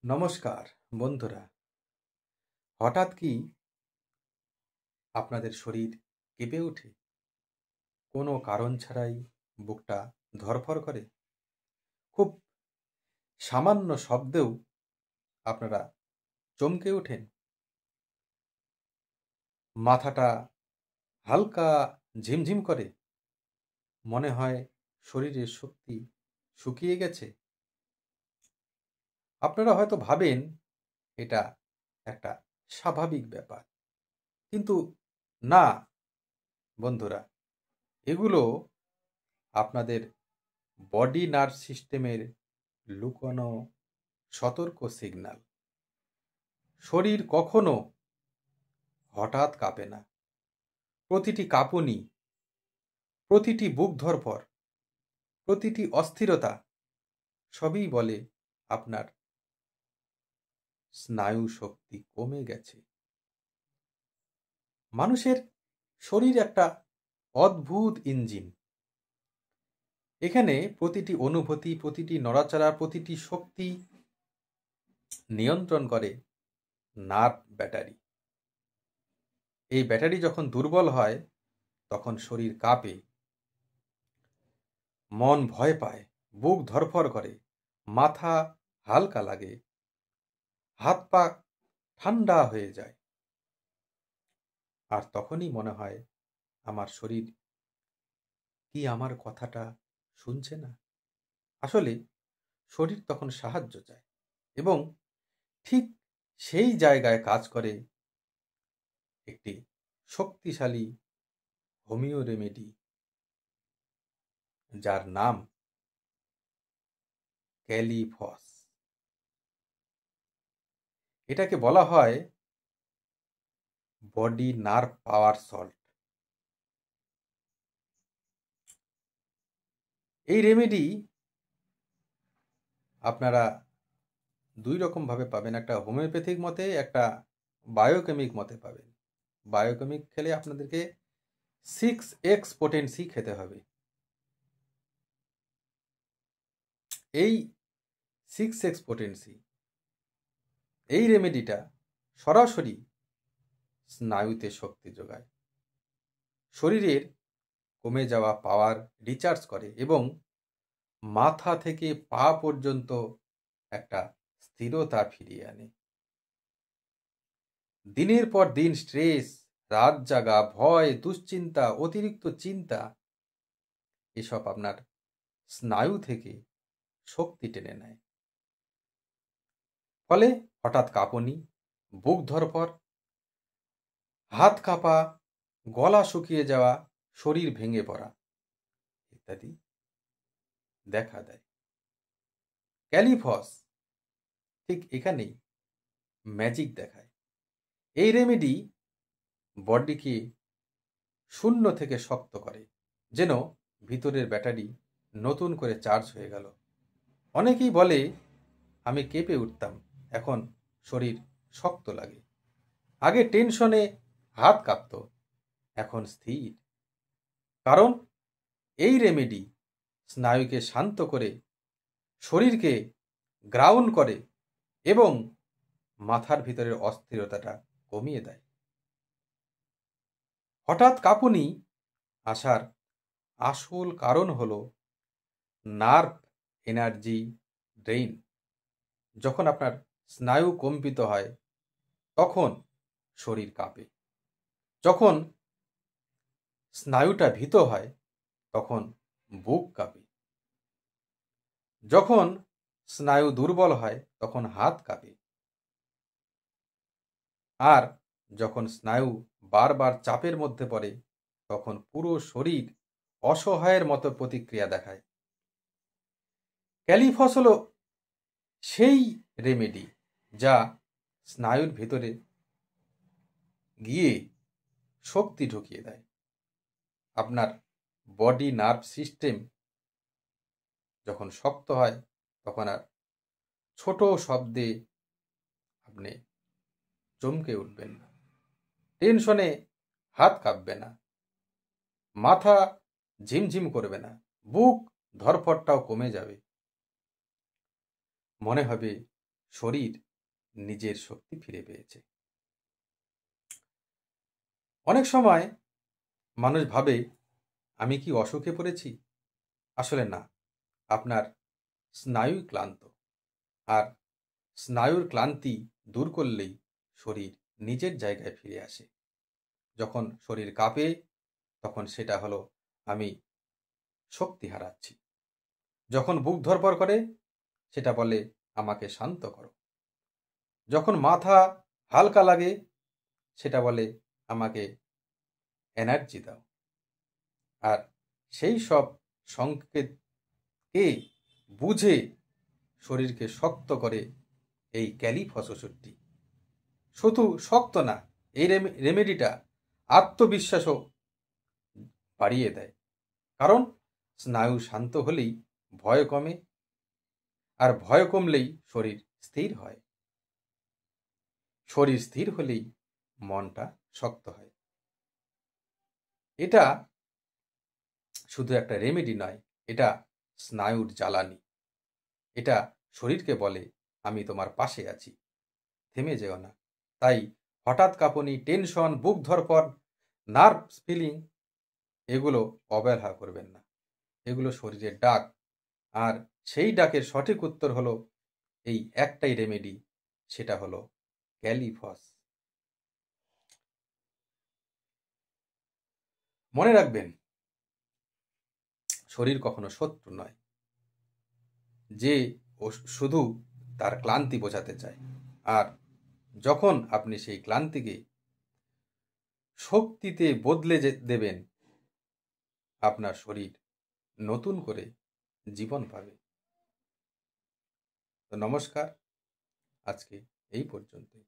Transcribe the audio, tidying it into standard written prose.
নমস্কার বন্ধুরা। হঠাৎ কি আপনাদের শরীর কেঁপে ওঠে? কোনো কারণ ছাড়াই বুকটা ধড়ফড় করে? খুব সামান্য শব্দেও আপনারা চমকে ওঠেন? মাথাটা হালকা ঝিমঝিম করে? মনে হয় শরীরের শক্তি শুকিয়ে গেছে? আপনারা হয়তো ভাবেন এটা একটা স্বাভাবিক ব্যাপার, কিন্তু না বন্ধুরা, এগুলো আপনাদের বডি নার্ভ সিস্টেমের লুকোনো সতর্ক সিগন্যাল। শরীর কখনো হঠাৎ কাঁপে না। প্রতিটি কাঁপুনি, প্রতিটি বুক ধড়ফড়, প্রতিটি অস্থিরতা সবই বলে আপনার স্নায়ু শক্তি কমে গেছে। মানুষের শরীর একটা অদ্ভুত ইঞ্জিন। এখানে প্রতিটি অনুভূতি, প্রতিটি নড়াচড়া, প্রতিটি শক্তি নিয়ন্ত্রণ করে নার্ভ ব্যাটারি। এই ব্যাটারি যখন দুর্বল হয় তখন শরীর কাঁপে, মন ভয় পায়, বুক ধড়ফড় করে, মাথা হালকা লাগে, হাত পা ঠান্ডা হয়ে যায়। আর তখনই মনে হয় আমার শরীর কি আমার কথাটা শুনছে না। আসলে শরীর তখন সাহায্য চায় এবং ঠিক সেই জায়গায় কাজ করে একটি শক্তিশালী হোমিও রেমেডি, যার নাম ক্যালিফস। এটাকে বলা হয় বডি নার্ভ পাওয়ার সল্ট। এই রেমেডি আপনারা দুই রকম ভাবে পাবেন, একটা হোমিওপ্যাথিক মতে, একটা বায়োকেমিক মতে পাবেন। বায়োকেমিক খেলে আপনাদেরকে 6x পোটেন্সি খেতে হবে। এই 6x পোটেন্সি, এই রেমেডিটা সরাসরি স্নায়ুতে শক্তি যোগায়, শরীরের কমে যাওয়া পাওয়ার রিচার্জ করে এবং মাথা থেকে পা পর্যন্ত একটা স্থিরতা ফিরিয়ে আনে। দিনের পর দিন স্ট্রেস, রাত জাগা, ভয়, দুশ্চিন্তা, অতিরিক্ত চিন্তা এসব আপনার স্নায়ু থেকে শক্তি টেনে নেয়। ফলে হঠাৎ কাঁপুনি, বুক ধড়ফড়, হাত কাঁপা, গলা শুকিয়ে যাওয়া, শরীর ভেঙে পড়া ইত্যাদি দেখা দেয়। ক্যালিফস ঠিক এখানেই ম্যাজিক দেখায়। এই রেমেডি বডিকে শূন্য থেকে শক্ত করে, যেন ভিতরের ব্যাটারি নতুন করে চার্জ হয়ে গেল। অনেকেই বলে আমি কেঁপে উঠতাম, এখন শরীর শক্ত লাগে। আগে টেনশনে হাত কাঁপত, এখন স্থির। কারণ এই রেমেডি স্নায়ুকে শান্ত করে, শরীরকে গ্রাউন্ড করে এবং মাথার ভিতরের অস্থিরতাটা কমিয়ে দেয়। হঠাৎ কাঁপুনি আসার আসল কারণ হলো নার্ভ এনার্জি ড্রেইন। যখন আপনার স্নায়ু কম্পিত হয় তখন শরীর কাঁপে। যখন স্নায়ুটা ভীত হয় তখন বুক কাঁপে। যখন স্নায়ু দুর্বল হয় তখন হাত কাঁপে। আর যখন স্নায়ু বারবার চাপের মধ্যে পড়ে তখন পুরো শরীর অসহায়ের মতো প্রতিক্রিয়া দেখায়। ক্যালিফস হলো সেই রেমেডি যা স্নায়ুর ভিতরে গিয়ে শক্তি ঢুকিয়ে দেয়। আপনার বডি নার্ভ সিস্টেম যখন শক্ত হয় তখন আর ছোট শব্দে আপনি চমকে উঠবেন না, টেনশনে হাত কাঁপবে না, মাথা ঝিমঝিম করবে না, বুক ধড়ফড়টাও কমে যাবে। মনে হবে শরীর নিজের শক্তি ফিরে পেয়েছে। অনেক সময় মানুষ ভাবে, আমি কি অসুখে পড়েছি? আসলে না, আপনার স্নায়ু ক্লান্ত। আর স্নায়ুর ক্লান্তি দূর করলেই শরীর নিজের জায়গায় ফিরে আসে। যখন শরীর কাঁপে, তখন সেটা হলো আমি শক্তি হারাচ্ছি। যখন বুক ধড়ফড় করে, সেটা বলে আমাকে শান্ত করো। যখন মাথা হালকা লাগে, সেটা বলে আমাকে এনার্জি দাও। আর সেই সব সংকেতকে বুঝে শরীরকে শক্ত করে এই ক্যালিফসওষুধটি। শুধু শক্ত না, এই রেমেডিটা আত্মবিশ্বাসও বাড়িয়ে দেয়। কারণ স্নায়ু শান্ত হলেই ভয় কমে, আর ভয় কমলেই শরীর স্থির হয়। শরীর স্থির হলেই মনটা শক্ত হয়। এটা শুধু একটা রেমেডি নয়, এটা স্নায়ুর জ্বালানি। এটা শরীরকে বলে আমি তোমার পাশে আছি, থেমে যেও না। তাই হঠাৎ কাঁপুনি, টেনশন, বুক ধড়ফড়, নার্ভ ফিলিং, এগুলো অবহেলা করবেন না। এগুলো শরীরের ডাক। আর সেই ডাকের সঠিক উত্তর হলো এই একটাই রেমেডি, সেটা হলো ক্যালিফস। মনে রাখবেন, শরীর কখনো শত্রু নয় যে শুধু তার ক্লান্তি বোঝাতে চায়। আর যখন আপনি সেই ক্লান্তিকে শক্তিতে বদলে দেবেন, আপনার শরীর নতুন করে জীবন পাবে। তো নমস্কার, আজকে এই পর্যন্তই।